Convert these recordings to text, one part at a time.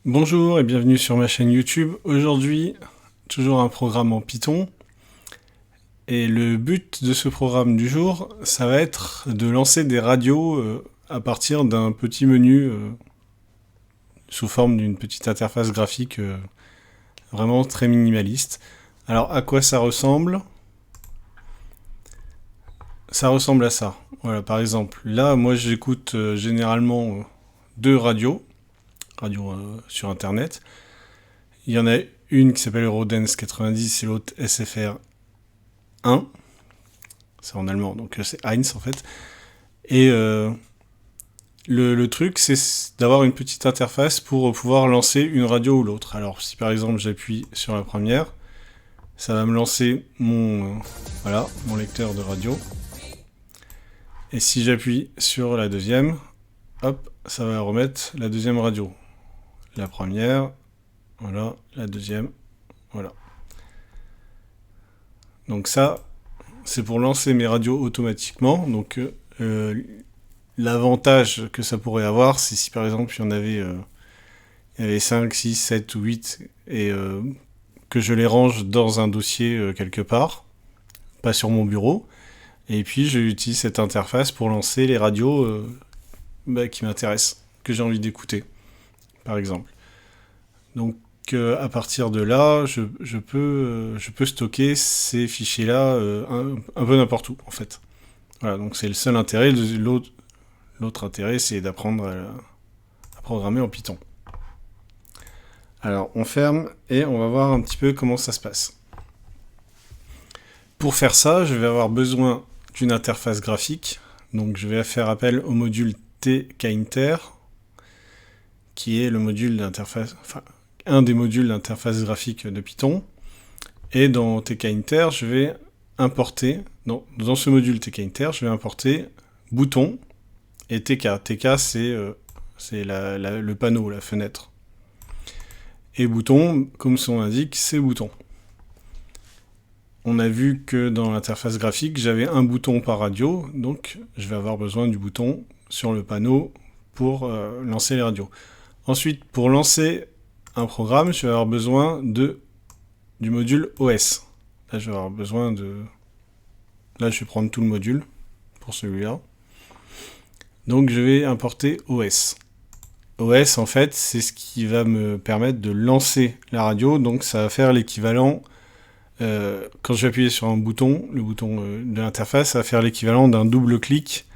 Bonjour et bienvenue sur ma chaîne YouTube. Aujourd'hui, toujours un programme en Python. Et le but de ce programme du jour, ça va être de lancer des radios à partir d'un petit menu sous forme d'une petite interface graphique vraiment très minimaliste. Alors à quoi ça ressemble ? Ça ressemble à ça. Voilà, par exemple, là, moi j'écoute généralement deux radios sur internet. Il y en a une qui s'appelle Eurodance 90 et l'autre SFR 1. C'est en allemand, donc c'est Heinz en fait. Et le truc, c'est d'avoir une petite interface pour pouvoir lancer une radio ou l'autre. Alors si par exemple j'appuie sur la première, ça va me lancer mon lecteur de radio. Et si j'appuie sur la deuxième, hop, ça va remettre la deuxième radio. La première, voilà, la deuxième, voilà. Donc ça, c'est pour lancer mes radios automatiquement. Donc l'avantage que ça pourrait avoir, c'est si par exemple il y en avait 5, 6, 7 ou 8 et que je les range dans un dossier quelque part, pas sur mon bureau, et puis j'utilise cette interface pour lancer les radios qui m'intéressent, que j'ai envie d'écouter, par exemple. Donc à partir de là, je peux stocker ces fichiers-là un peu n'importe où, en fait. Voilà, donc c'est le seul intérêt. L'autre intérêt, c'est d'apprendre à programmer en Python. Alors, on ferme et on va voir un petit peu comment ça se passe. Pour faire ça, je vais avoir besoin d'une interface graphique. Donc, je vais faire appel au module tkinter, qui est le module d'interface, un des modules d'interface graphique de Python. Et dans tkinter, je vais importer, dans ce module tkinter, je vais importer bouton et tk. Tk, c'est le panneau, la fenêtre. Et bouton, comme son indique, c'est bouton. On a vu que dans l'interface graphique, j'avais un bouton par radio, donc je vais avoir besoin du bouton sur le panneau pour lancer les radios. Ensuite, pour lancer un programme, je vais avoir besoin du module OS. Là, je vais avoir besoin de... Là, je vais prendre tout le module pour celui-là. Donc, je vais importer OS. OS, en fait, c'est ce qui va me permettre de lancer la radio. Donc, ça va faire l'équivalent... quand je vais appuyer sur un bouton, le bouton de l'interface, ça va faire l'équivalent d'un double-clic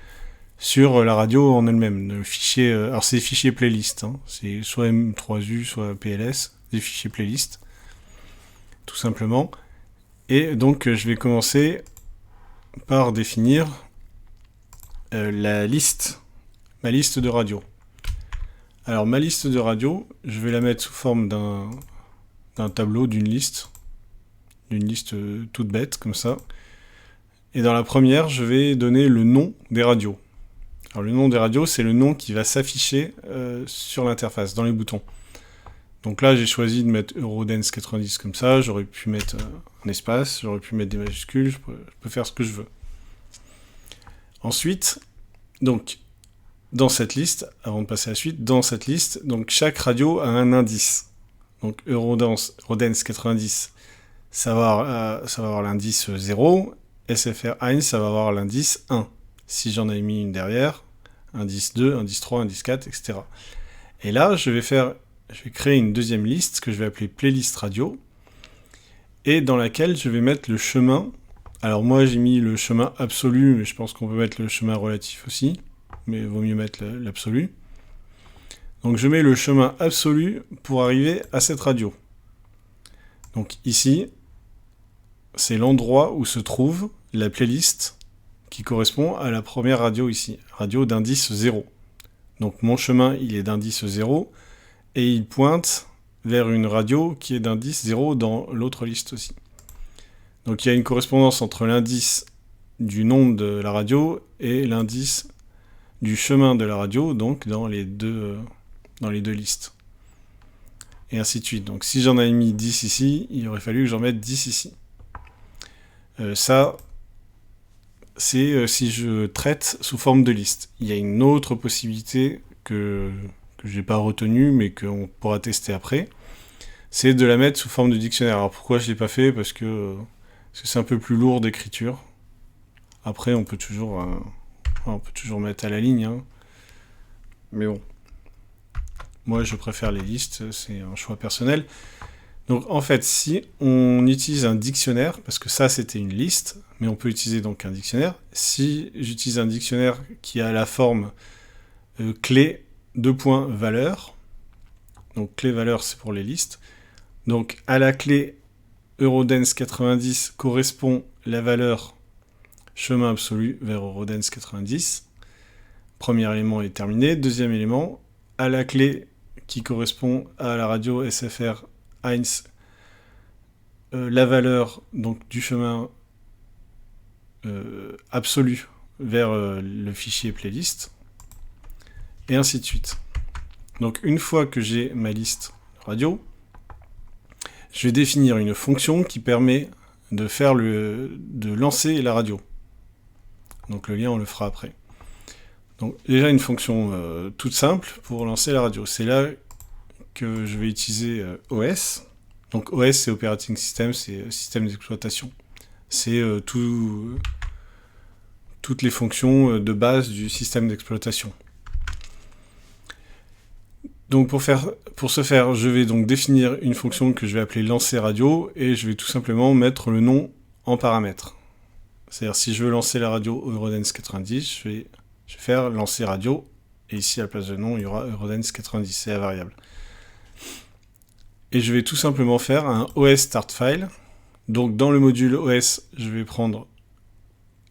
sur la radio en elle-même. Le fichier, alors, c'est des fichiers playlist. C'est soit M3U, soit PLS, des fichiers playlist, tout simplement. Et donc, je vais commencer par définir ma liste de radio. Alors, ma liste de radio, je vais la mettre sous forme d'un tableau, d'une liste toute bête, comme ça. Et dans la première, je vais donner le nom des radios. Alors, le nom des radios, c'est le nom qui va s'afficher sur l'interface, dans les boutons. Donc là, j'ai choisi de mettre Eurodance 90 comme ça. J'aurais pu mettre un espace, j'aurais pu mettre des majuscules, je peux faire ce que je veux. Ensuite, donc, dans cette liste, avant de passer à la suite, dans cette liste, donc chaque radio a un indice. Donc Eurodance 90, ça va avoir l'indice 0, SFR 1, ça va avoir l'indice 1. Si j'en ai mis une derrière, indice 2, indice 3, indice 4, etc. Et là, je vais créer une deuxième liste que je vais appeler playlist radio, et dans laquelle je vais mettre le chemin. Alors moi, j'ai mis le chemin absolu, mais je pense qu'on peut mettre le chemin relatif aussi, mais il vaut mieux mettre l'absolu. Donc je mets le chemin absolu pour arriver à cette radio. Donc ici, c'est l'endroit où se trouve la playlist qui correspond à la première radio ici, radio d'indice 0. Donc mon chemin, il est d'indice 0, et il pointe vers une radio qui est d'indice 0 dans l'autre liste aussi. Donc il y a une correspondance entre l'indice du nom de la radio et l'indice du chemin de la radio, donc dans les deux listes. Et ainsi de suite. Donc si j'en avais mis 10 ici, il aurait fallu que j'en mette 10 ici. Ça, c'est si je traite sous forme de liste. Il y a une autre possibilité que que j'ai pas retenu, mais qu'on pourra tester après, c'est de la mettre sous forme de dictionnaire. Alors pourquoi je l'ai pas fait? Parce que c'est un peu plus lourd d'écriture. Après, on peut toujours mettre à la ligne, hein. Mais bon, moi je préfère les listes, c'est un choix personnel. Donc en fait, si on utilise un dictionnaire, parce que ça c'était une liste, mais on peut utiliser donc un dictionnaire, si j'utilise un dictionnaire qui a la forme clé, valeur, donc clé valeur c'est pour les listes, donc à la clé Eurodance 90 correspond la valeur chemin absolu vers Eurodance 90. Premier élément est terminé. Deuxième élément, à la clé qui correspond à la radio SFR 1, la valeur donc, du chemin absolu vers le fichier playlist, et ainsi de suite. Donc une fois que j'ai ma liste radio, je vais définir une fonction qui permet de lancer la radio. Donc le lien, on le fera après. Donc déjà une fonction toute simple pour lancer la radio. C'est là que je vais utiliser OS. Donc OS, c'est Operating System, c'est système d'exploitation. C'est toutes les fonctions de base du système d'exploitation. Donc pour ce faire, je vais donc définir une fonction que je vais appeler lancer radio et je vais tout simplement mettre le nom en paramètre. C'est-à-dire si je veux lancer la radio Eurodance 90, je vais faire lancer radio et ici à la place de nom, il y aura Eurodance 90, c'est la variable. Et je vais tout simplement faire un OS start file. Donc dans le module OS, je vais prendre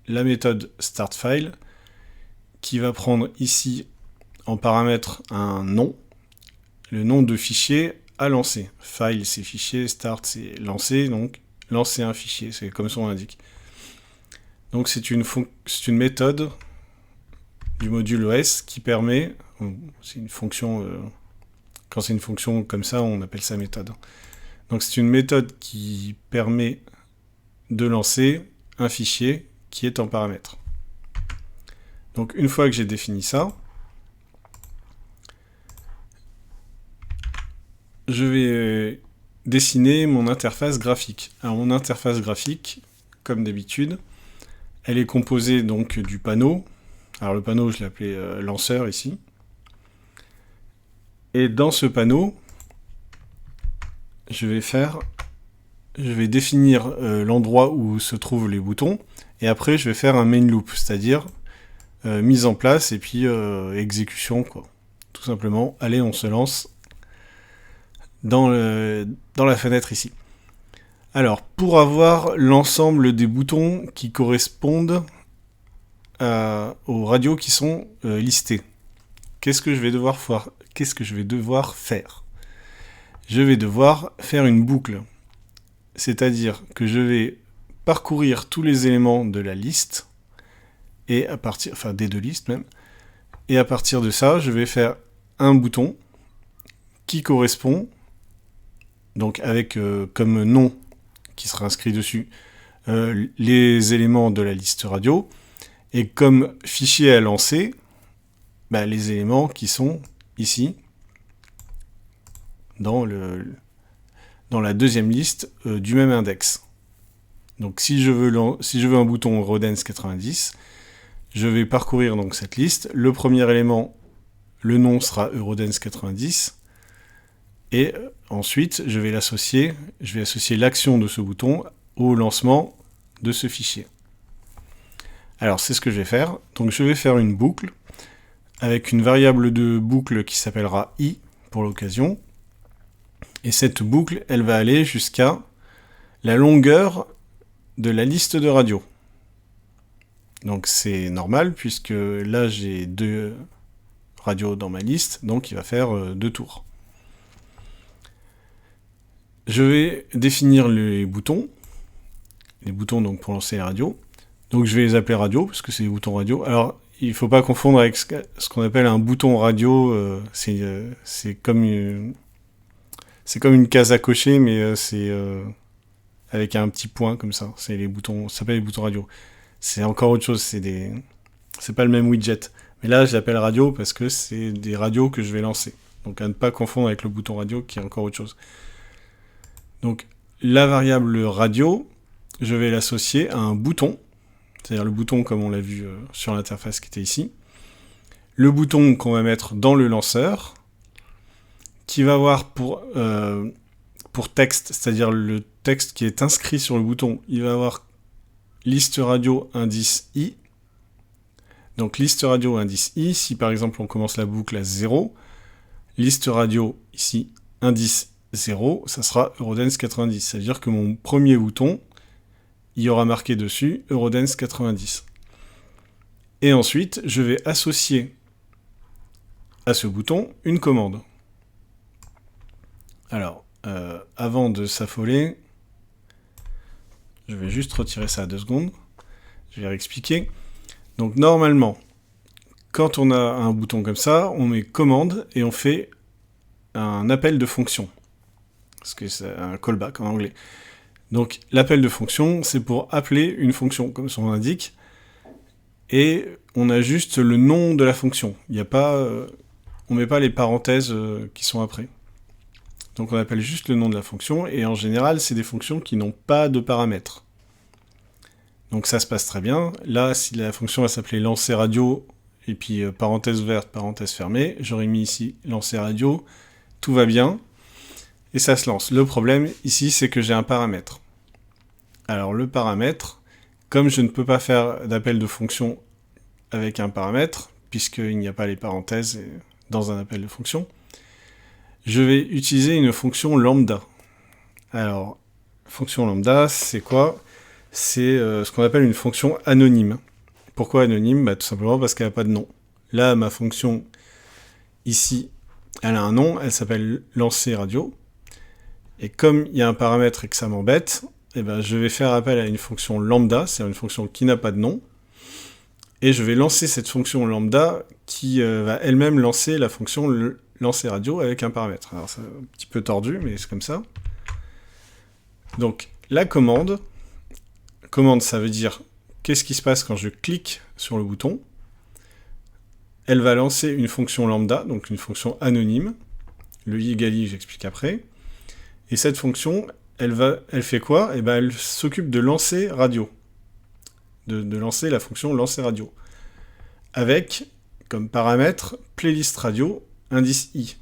la méthode start file qui va prendre ici en paramètre un nom, le nom de fichier à lancer. File c'est fichier, start c'est lancer, donc lancer un fichier, c'est comme son indique. Donc c'est une méthode du module OS qui permet, c'est une fonction, quand c'est une fonction comme ça, on appelle ça méthode. Donc c'est une méthode qui permet de lancer un fichier qui est en paramètre. Donc une fois que j'ai défini ça, je vais dessiner mon interface graphique. Alors mon interface graphique, comme d'habitude, elle est composée donc du panneau. Alors le panneau, je l'ai appelé lanceur ici. Et dans ce panneau, je vais définir l'endroit où se trouvent les boutons. Et après, je vais faire un main loop, c'est-à-dire mise en place et puis exécution, quoi. Tout simplement, allez, on se lance dans la fenêtre ici. Alors, pour avoir l'ensemble des boutons qui correspondent aux radios qui sont listées, qu'est-ce que je vais devoir faire? Je vais devoir faire une boucle. C'est-à-dire que je vais parcourir tous les éléments de la liste, et des deux listes même, et à partir de ça, je vais faire un bouton qui correspond, donc avec comme nom qui sera inscrit dessus, les éléments de la liste radio, et comme fichier à lancer, les éléments qui sont ici, dans la deuxième liste du même index. Donc si je veux un bouton Eurodance 90, je vais parcourir donc cette liste. Le premier élément, le nom sera Eurodance 90, et ensuite je vais associer l'action de ce bouton au lancement de ce fichier. Alors c'est ce que je vais faire. Donc je vais faire une boucle avec une variable de boucle qui s'appellera i pour l'occasion. Et cette boucle, elle va aller jusqu'à la longueur de la liste de radios. Donc c'est normal puisque là j'ai 2 radios dans ma liste, donc il va faire 2 tours. Je vais définir les boutons donc pour lancer les radios. Donc je vais les appeler radio parce que c'est des boutons radio. Alors il ne faut pas confondre avec ce qu'on appelle un bouton radio. C'est comme une case à cocher, mais c'est avec un petit point comme ça. C'est les boutons, ça s'appelle les boutons radio. C'est encore autre chose. C'est pas le même widget. Mais là, je l'appelle radio parce que c'est des radios que je vais lancer. Donc à ne pas confondre avec le bouton radio qui est encore autre chose. Donc la variable radio, je vais l'associer à un bouton, c'est-à-dire le bouton comme on l'a vu sur l'interface qui était ici. Le bouton qu'on va mettre dans le lanceur, qui va avoir pour texte, c'est-à-dire le texte qui est inscrit sur le bouton, il va avoir liste radio indice i. Donc liste radio indice i, si par exemple on commence la boucle à 0, liste radio ici indice 0, ça sera Eurodance 90. Ça veut dire que mon premier bouton, il y aura marqué dessus Eurodance 90. Et ensuite, je vais associer à ce bouton une commande. Alors, avant de s'affoler, je vais juste retirer ça à 2 secondes. Je vais réexpliquer. Donc normalement, quand on a un bouton comme ça, on met commande et on fait un appel de fonction. Parce que c'est un callback en anglais. Donc l'appel de fonction, c'est pour appeler une fonction, comme son nom l'indique. Et on a juste le nom de la fonction. Il n'y a pas, on ne met pas les parenthèses qui sont après. Donc on appelle juste le nom de la fonction, et en général, c'est des fonctions qui n'ont pas de paramètres. Donc ça se passe très bien. Là, si la fonction va s'appeler lancer radio, et puis parenthèse ouverte, parenthèse fermée, j'aurais mis ici lancer radio, tout va bien, et ça se lance. Le problème ici, c'est que j'ai un paramètre. Alors le paramètre, comme je ne peux pas faire d'appel de fonction avec un paramètre, puisqu'il n'y a pas les parenthèses dans un appel de fonction, je vais utiliser une fonction lambda. Alors, fonction lambda, c'est quoi? C'est ce qu'on appelle une fonction anonyme. Pourquoi anonyme? Tout simplement parce qu'elle n'a pas de nom. Là, ma fonction, ici, elle a un nom, elle s'appelle lancer radio. Et comme il y a un paramètre et que ça m'embête, je vais faire appel à une fonction lambda, c'est-à-dire une fonction qui n'a pas de nom, et je vais lancer cette fonction lambda qui va elle-même lancer la fonction lancer radio avec un paramètre. Alors c'est un petit peu tordu, mais c'est comme ça. Donc la commande, ça veut dire qu'est-ce qui se passe quand je clique sur le bouton. Elle va lancer une fonction lambda, donc une fonction anonyme. Le i égale i, j'explique après. Et cette fonction, elle fait quoi? Elle s'occupe de lancer radio. De lancer la fonction lancer radio. Avec, comme paramètre, playlist radio, indice i.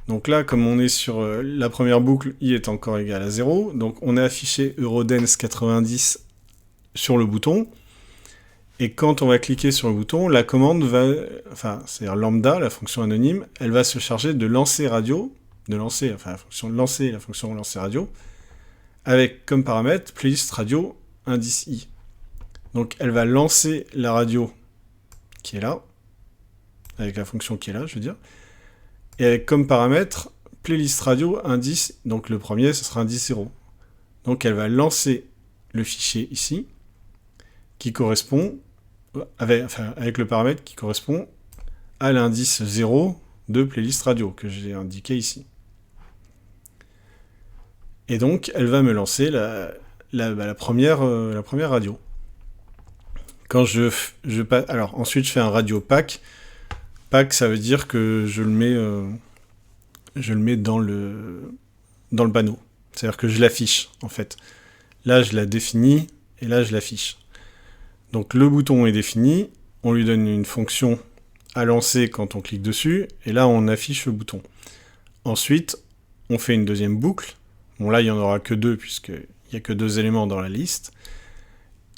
Donc là, comme on est sur la première boucle, i est encore égal à 0, donc on a affiché Eurodance 90 sur le bouton, et quand on va cliquer sur le bouton, la commande va, c'est-à-dire lambda, la fonction anonyme, elle va se charger de lancer radio, la fonction lancer, la fonction lancer radio, avec comme paramètre playlist radio, indice i. Donc elle va lancer la radio qui est là, avec la fonction qui est là, je veux dire, et avec comme paramètre playlist radio indice, donc le premier, ce sera indice 0. Donc elle va lancer le fichier ici, qui correspond, avec le paramètre qui correspond à l'indice 0 de playlist radio, que j'ai indiqué ici. Et donc elle va me lancer la première radio. Quand alors ensuite je fais un radio pack. Pack, ça veut dire que je le mets dans le panneau. C'est-à-dire que je l'affiche, en fait. Là, je la définis, et là, je l'affiche. Donc le bouton est défini, on lui donne une fonction à lancer quand on clique dessus, et là, on affiche le bouton. Ensuite, on fait une deuxième boucle. Bon, là, il n'y en aura que 2, puisqu'il n'y a que 2 éléments dans la liste.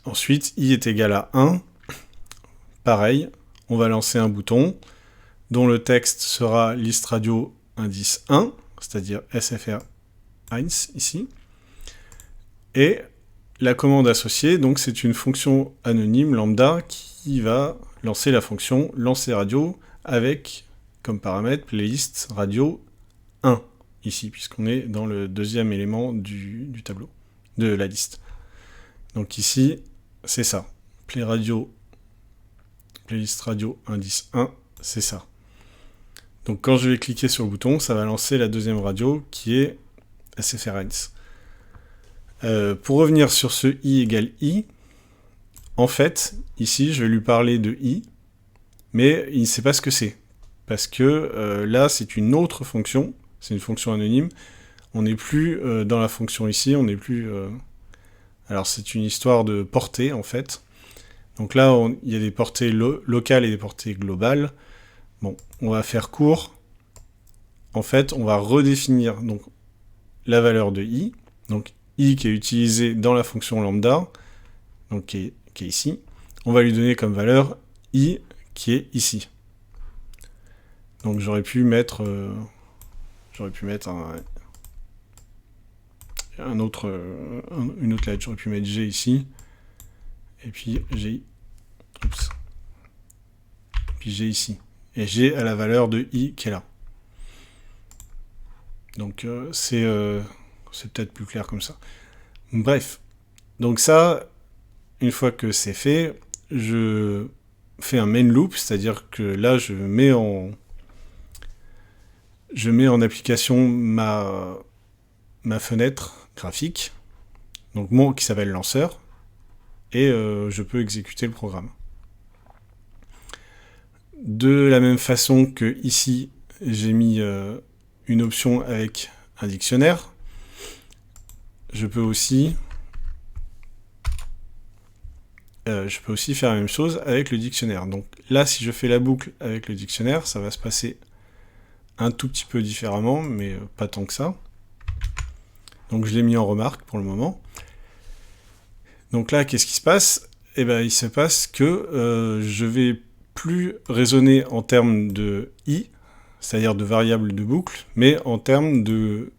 Ensuite, i est égal à 1. Pareil, on va lancer un bouton dont le texte sera liste radio indice 1, c'est-à-dire SFR1 ici. Et la commande associée, donc c'est une fonction anonyme lambda qui va lancer la fonction lancer radio avec comme paramètre playlist radio 1 ici, puisqu'on est dans le deuxième élément du tableau, de la liste. Donc ici, c'est ça. Playlist radio indice 1, c'est ça. Donc quand je vais cliquer sur le bouton, ça va lancer la deuxième radio qui est SFR1. Pour revenir sur ce i égale i, en fait, ici, je vais lui parler de i, mais il ne sait pas ce que c'est. Parce que là, c'est une autre fonction, c'est une fonction anonyme. On n'est plus dans la fonction ici, on n'est plus... Alors c'est une histoire de portée, en fait. Donc là, il y a des portées locales et des portées globales. Bon, on va faire court. En fait, on va redéfinir donc, la valeur de i. Donc i qui est utilisé dans la fonction lambda, donc qui est ici. On va lui donner comme valeur i qui est ici. Donc j'aurais pu mettre une autre lettre. J'aurais pu mettre G ici. Et puis G. Oups. Puis G ici. Et G à la valeur de I qui est là. Donc c'est peut-être plus clair comme ça. Bref. Donc ça, une fois que c'est fait, je fais un main loop, c'est-à-dire que là je mets en application ma fenêtre graphique, donc qui s'appelle lanceur, et je peux exécuter le programme. De la même façon que ici, j'ai mis une option avec un dictionnaire, je peux aussi faire la même chose avec le dictionnaire. Donc là, si je fais la boucle avec le dictionnaire, ça va se passer un tout petit peu différemment, mais pas tant que ça. Donc je l'ai mis en remarque pour le moment. Donc là, qu'est-ce qui se passe ? Eh bien, il se passe que je vais plus raisonner en termes de i, c'est-à-dire de variables de boucle, mais en termes de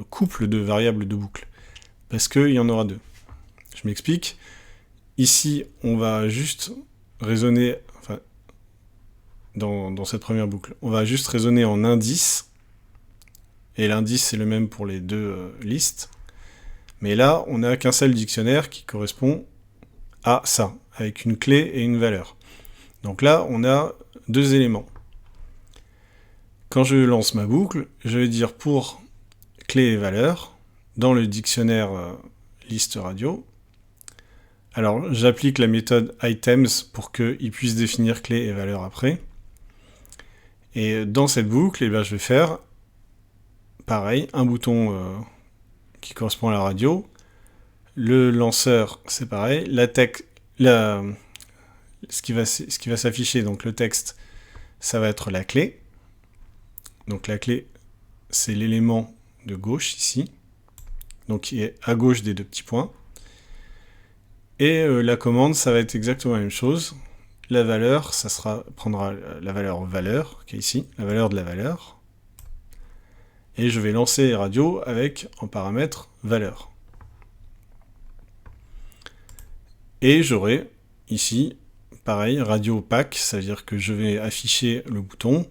couple de variables de boucle. Parce qu'il y en aura deux. Je m'explique. Ici, on va juste raisonner, enfin, dans cette première boucle, on va juste raisonner en indice, et l'indice c'est le même pour les deux listes, mais là, on n'a qu'un seul dictionnaire qui correspond à ça, avec une clé et une valeur. Donc là, on a deux éléments. Quand je lance ma boucle, je vais dire pour clé et valeur, dans le dictionnaire liste radio. Alors, j'applique la méthode items pour qu'il puisse définir clé et valeur après. Et dans cette boucle, eh bien, je vais faire, pareil, un bouton qui correspond à la radio. Le lanceur, c'est pareil. Ce qui va s'afficher, donc le texte, ça va être la clé. Donc la clé, c'est l'élément de gauche ici, donc qui est à gauche des deux petits points. Et la commande, ça va être exactement la même chose. La valeur, prendra la valeur qui est ici, la valeur de la valeur. Et je vais lancer les radios avec, en paramètre, valeur. Et j'aurai ici, pareil, radio pack, ça veut dire que je vais afficher le bouton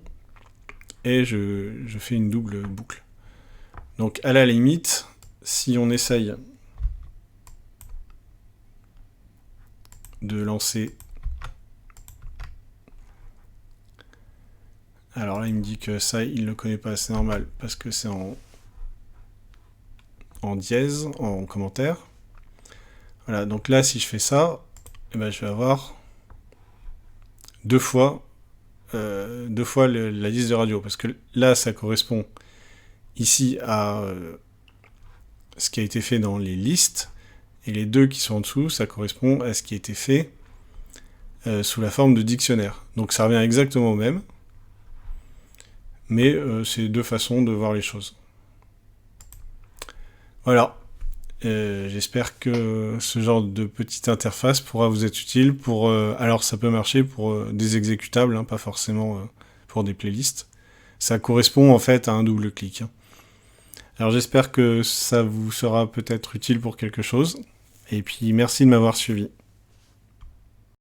et je fais une double boucle. Donc à la limite, si on essaye de lancer... Alors là, il me dit que ça, il ne le connaît pas, c'est normal, parce que c'est en dièse, en commentaire. Voilà, donc là, si je fais ça, eh ben, je vais avoir deux fois la liste de radio, parce que là, ça correspond ici à ce qui a été fait dans les listes, et les deux qui sont en dessous, ça correspond à ce qui a été fait sous la forme de dictionnaire. Donc ça revient exactement au même, mais c'est deux façons de voir les choses. Voilà. J'espère que ce genre de petite interface pourra vous être utile pour... alors ça peut marcher pour des exécutables, hein, pas forcément pour des playlists. Ça correspond en fait à un double clic. Hein. Alors j'espère que ça vous sera peut-être utile pour quelque chose. Et puis merci de m'avoir suivi.